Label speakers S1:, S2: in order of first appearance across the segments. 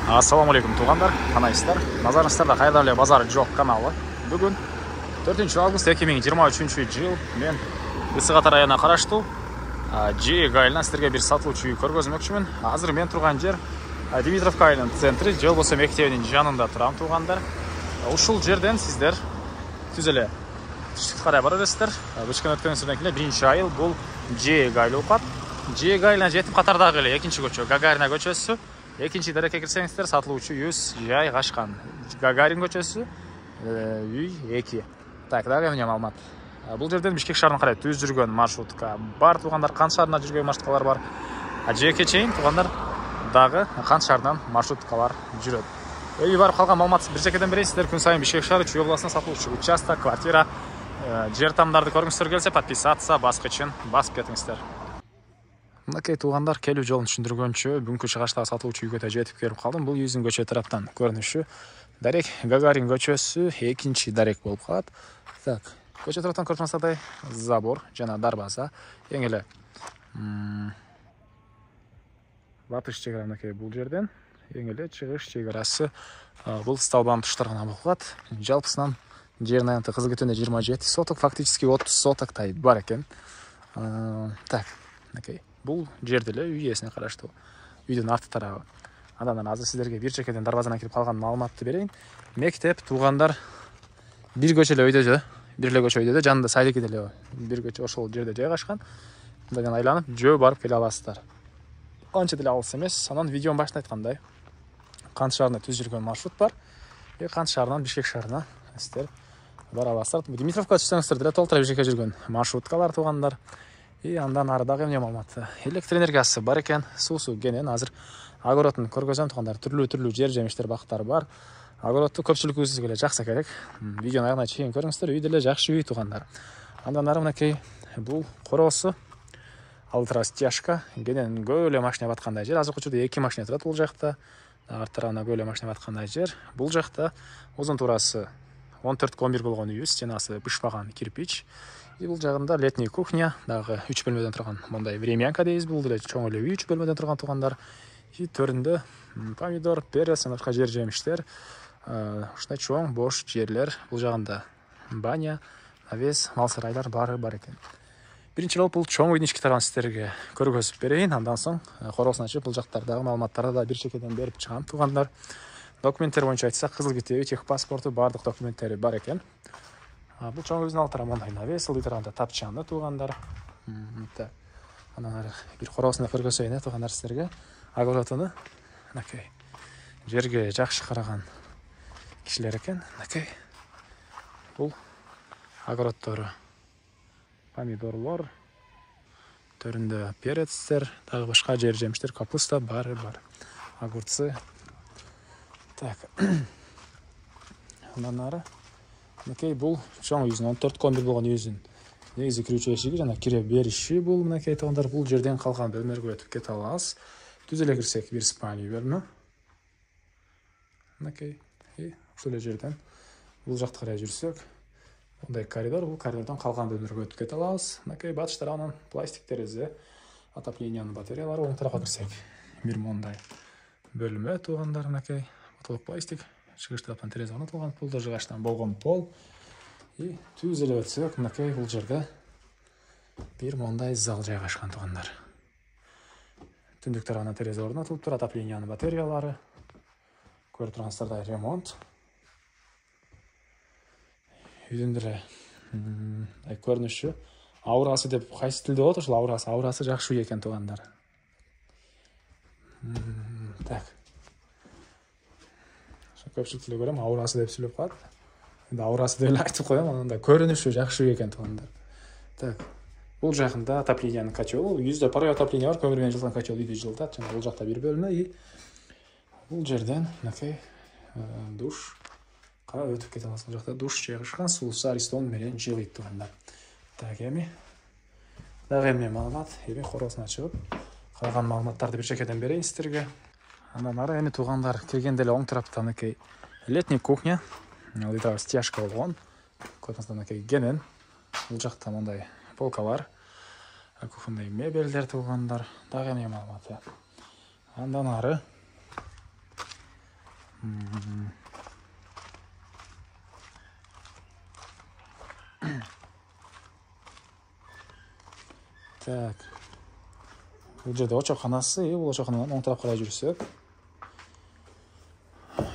S1: Ассалаумалейкум туғандар, қанайсыздар? Назарыңыздарда Қайдарлы базары жоқ каналы. Бүгін 4 август 2023 жыл мен Ысығат районына қарашты Жиек айылынан сіздерге бір сатылушы үй көргізмекшімін. Азыр мен тұрған жер Димитровка айылының центрі, жол болса мектебінің жанында тұрам туғандар. Ушул жерден сіздер түзеле түштікті қарай бара бересіздер. Өшкен өткен сүрден келе бірінші айыл бұл Жиек айылы оқат. Жиек айылынан жетіп қатардағы келе екінші көчө Гагарина көчөсү. Екінші дәрекке кірсеңіздер сатылушы үйіз жай қашқан Гагарин көчөсү үй 2. Так, дағы еміне малмат. Бұл жерден Бишкек шаарына қарай түз жүрген маршрутка бар. Туғандар Қан шаарына жүрген маршруткалар бар. Жиекке чейин туғандар дағы Қан шаарынан маршруткалар жүрөт. Үй барып қалған малмат бір жекеден берейсіздер. Күн сайын Бишкек шаары Чүй обласына сатылушы участок, квартира, жер тамдарды көргіңіздер келсе, подписаться басқы үшін басып кетіңіздер. Мынакей туғандар келу жолын түшүндүргөнчө бүгүнкү чыгаштагы сатылуучу үйгө жетип келип калдым. Бул үйдүн көчө тараптан көрүнүшү дарек Гагарин көчөсү, экинчи дарек болуп калат. Так, көчө тараптан көрүп жатсаңыздар забор жана дарбаза эң эле батыш чегара мынакей бул жерден эң эле чыгыш чегарасы бул столбанын туштарына болуп калат. Жалпысынан жердин аянты кызыл кетенде 27 соток, фактически 30 сотоктай бар экен. Так, мынакей бұл жерде эле үй ээсине караштуу. Үйдүн арты тарабы. Андан азыр сиздерге бир чекеден дарбазадан кирип калган маалыматты берейин. Мектеп туғандар бир көчө эле өйдө, бир эле көчө өйдө, жанында сайдыки деле бир көчө ошол жерде жайгашкан. Мындан айланып жөө барып келе аласыздар. Анча деле алыс эмес. Анан видеонун башында айткандай, Кан шаарына түз жүргөн маршрут бар. Кан шаарынан Бишкек шаарына сиздер бара аласыздар. Димитровка түшсөңүздөр деле толтура бир жеке жүргөн маршруткалар туғандар. Андан арадагы эмне маалыматы. Электр энергиясы бар экен, суусу кенен. Азыр огородун көргөзөм тугандар, түрлүү жер жемиштер бактар бар. Огородду көпчүлүгүбүзгө эле жакса керек. Видеонун аягына чейин көрүңүздөр, үй деле жакшы үй тугандар. Андан ары мынакей бул короосу алтрастяжка, кенен көп эле машина баткандай жер. Азыркы учурда 2 машина турат бул жакта. Арт тарабына көп эле машина баткандай жер. Бул жакта узун турасы 14-11 болгон үйүбүз, жанагысы бышпаган кирпич. Бул жагында летний кухня, дагы 3 бөлмөдөн турган мондай времянка дейбиз. Бул деле чоң эле үй, 3 бөлмөдөн турган тугандар. Төрүндө помидор, перец, башка жер жемиштер, ушундай чоң бош жерлер. Бул жагында баня, навес, мал сарайлар бар экен. Биринчи жолу бул чоң үйдүн ички тарабын сиздерге көргөзүп берейин. Андан соң короосун ачып, бул жактардагы маалыматтарды да бир чекеден берип чыгам тугандар. Документтер боюнча айтсак, кызыл китеби, техпаспорту, бардык документтери бар экен. Бұл чоң өзүнүн алты тарабында навес, ылдый тарабында тапчаны тугандар. Анан бир короосун көргөзөйүн тугандар сиздерге. Огородуну мынакей жерге жакшы караган кишилер экен. Мынакей бул огороддору помидорлор, төрүндө перецтер, дагы башка жер жемиштер, капуста бар. Огурцы. Так. Андан ары мынакей бул чоң үйүздүн 14-11 болгон үйүздүн негизи кирүүчү эшиги жана кире бериши бул. Мынакей тугандар бул жерден калган бөлмөлөргө өтүп кете алабыз. Түз эле кирсек бир спальный бөлмө. Мынакей ушул эле жерден бул жакка карай жүрсөк, мындай коридор, бул коридордон калган бөлмөлөргө өтүп кете алабыз. Мынакей батыш тарабынан пластик терезе, отоплениянын батареялары. Оң тарапка кирсек бир мондай бөлмө тугандар. Мынакей потолок пластик. Чыгыш тараптан терезе орнотулган, пулда жыгачтан болгон пол. Түз эле өтсөк, мынакей бул жерде бир мондай зал жайгашкан тугандар. Түндүк тарабына терезе орнотулуп тур, отоплениянын батареялары. Көрүп тургансыздардай ремонт. Үйдүн деле көрүнүшү, аурасы деп кайсы тилде болот ошол аурасы жакшы үй экен тугандар. Так. Көпчүлүк деле көрөм, аурасы деп сүйлөп калат. Эми аурасы деп эле айтып коем, анан көрүнүшү жакшы үй экен тугандар. Так. Бул жагында отоплениянын котелу, yüzde парой отопление бар, көмүр менен жылган котел үйдү жылытат. Жана бул жакта бир бөлмө. Бул жерден мынакей душ өтүп кете аласыз. Бул жакта душ жайгашкан, суусу аристон менен жылыйт тугандар. Так, эми дагы эмне маалымат, короосун ачып, калган маалыматтарды бир чекеден берейин сиздерге. Андан ары эми тугандар киргенде эле оң тарапта мынакей летний кухня, ылдый стяжка болгон. Көрүңүздөр мынакей кенен. Бул жакта мындай полкалар, кухонный мебелдер тугандар. Дагы эмне маалыматы. Андан ары Так. Бұл жерде очақханасы, бұл очақханадан оң тарапқа қарай жүрсек.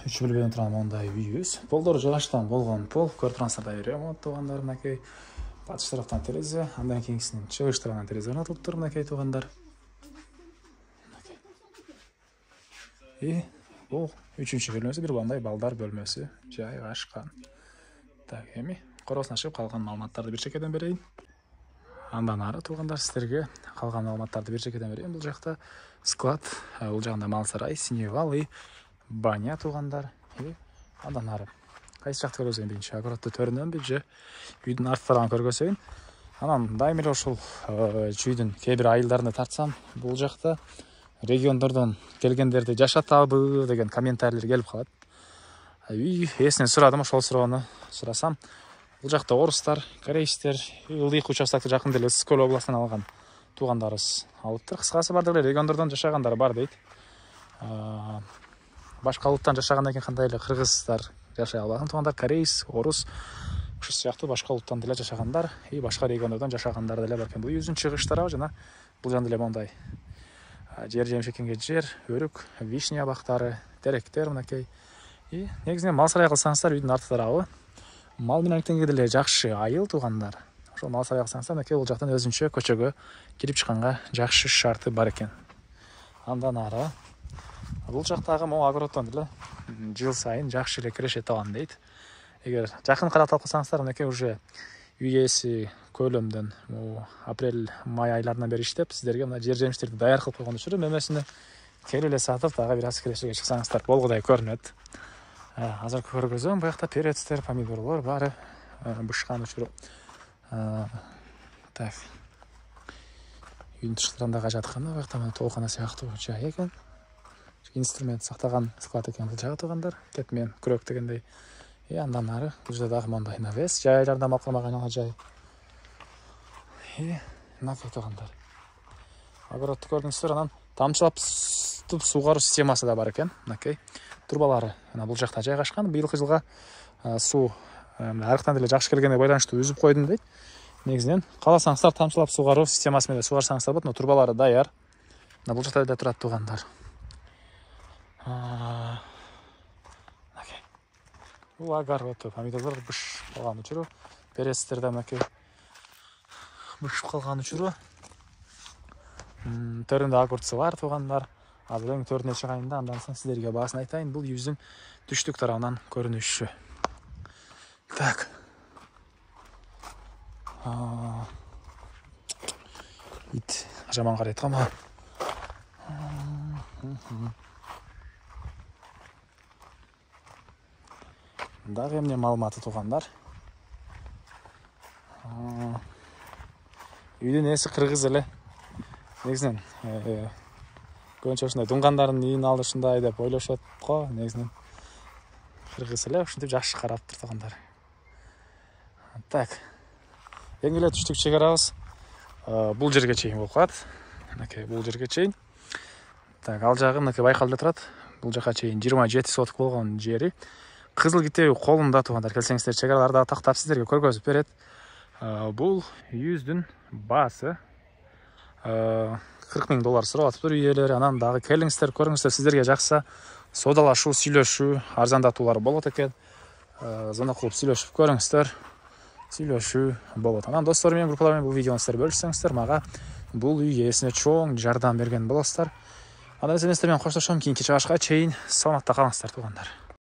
S1: 3 бөлмеден тұрған ондай үйіз. Полдары жағаштан болған пол, көріп тұрғансыздар ремонт туғандар, мінекей. Батыс тараптан терезе, андан кейінgisinin шығыс тарапынан терезе орнатылып тұр, мінекей туғандар. И бұл 3-ші бөлмесі, бір бандай балдар бөлмесі жайғашқан. Так, эми қорғасын ашып қалған маалыматтарды бір шекеден берейін. Андан ары туғандар сіздерге қалған маалыматтарды бір шекеден берейін. Бұл жақта склад, бұл жағында мал сарай, синевал и баня туғандар. Андан ары қайсы жақты көргізейін дейінші, аккуратты төрінен бе же үйдің арттарынан көргізейін. Анан дайым эле ушул үйдің кейбір айылдарына тартсам, бұл жақта региондардан келгендерді жашатабы деген комментарийлер келіп қалады. Үй есінен сұрадым, ошол суроону сурасам, бұл жақта орыстар, корейстер, ылдыйкы участокты жакын деле Ысык-Көл областынан алган туугандарыбыз алыптыр. Кыскасы бар деле региондардан жашагандар бар дейт. Башка улуттан жашагандан кийин кандай эле кыргыздар жашай албаган туугандар, корейс, орус, ушул сыяктуу башка улуттан деле жашагандар и башка региондардан жашагандар деле бар экен. Бул үйүздүн чыгыш тарабы жана бул жагында деле мондай жер жемшекенге жер, өрүк, вишня бактары, теректер мынакей. И негизинен мал сарай кылсаңыздар үйдүн арты тарабы мал менен алектенге деле жакшы айыл туугандар. Ошол мал сарай кылсаңыздар мынакей бул жактан өзүнчө көчөгө кирип чыкканга жакшы шарты бар экен. Андан ары бул жактагы могу огороддон деле жыл сайын жакшы эле киреше табам дейт. Эгер жакын карап калсаңыздар мынакей уже үй ээси көлөмдөн апрель-май айларынан бери иштеп сиздерге мына жер жемиштерди даяр кылып койгон учуру мөмөсүнө келип эле сатып дагы бир аз кирешеге чыксаңыздар болгудай көрүнөт. Азыр көргөзөм, буякта перецтер, помидорлор баары бышкан учуру. Так. Үйдүн тышкырындагы жатканы буякта мына тоокана сыяктуу жай экен. Инструмент сактаган склад экен бул жагы туугандар. Кетмен, күрөк дегендей. И андан ары бул жерде дагы мондай навес, жайларда мал кармак айналган жай. И мынакей туугандар. Огородду көрдүңүздөр, анан тамчылап суугаруу системасы да бар экен. Мынакей турбалары мына бул жакта жайгашкан. Быйылкы жылга суу арыктан деле жакшы келгенге байланыштуу үзүп койдум дейт. Негизинен кааласаңыздар тамчылап суугаруу системасы менен суугарсаңыздар болот. Турбалары даяр. Мына бул жакта эле турат туугандар. Бул огород, помидорлор бышып калган учуру, перецтер да мынакей бышып калган учуру. Төрүндө огурцы бар туугандар. Азыр эң төрүнө чыгайын да, андан соң сиздерге баасын айтайын. Бул үйүздүн түштүк тарабынан көрүнүшү. Так. Ит жаман карайт го мага. Дагы эмне маалыматы туугандар. Үйдүн ээси кыргыз эле. Негизинен көбүнчө ушундай дунгандардын үйүн алды ушундай деп ойлошот го. Негизинен кыргыз эле ушинтип жакшы карап тур туугандар. Так. Эң эле түштүк чегарабыз бул жерге чейин болуп калат. Мынакей бул жерге чейин. Так, ал жагы мынакей байкалып турат. Бул жака чейин 27 соток болгон жери. Кызыл китеби колунда туугандар. Келсеңиздер чегараларды тактап сиздерге көргөзүп берет. Бул үйүздүн баасы $40,000 сурап атыптыр үй ээлери. Анан дагы келиңиздер, көрүңүздөр, сиздерге жакса содалашуу, сүйлөшүү, арзандатуулар болот экен. Звонок кылып сүйлөшүп көрүңүздөр. Сүйлөшүү болот. Анан достор менен, группалар менен бул видеону сиздер бөлүшсөңүздөр, мага бул үй ээсине чоң жардам берген болосуздар. Андан эместер менен коштошом, кийинки чыгышка чейин саламатта калыңыздар туугандар.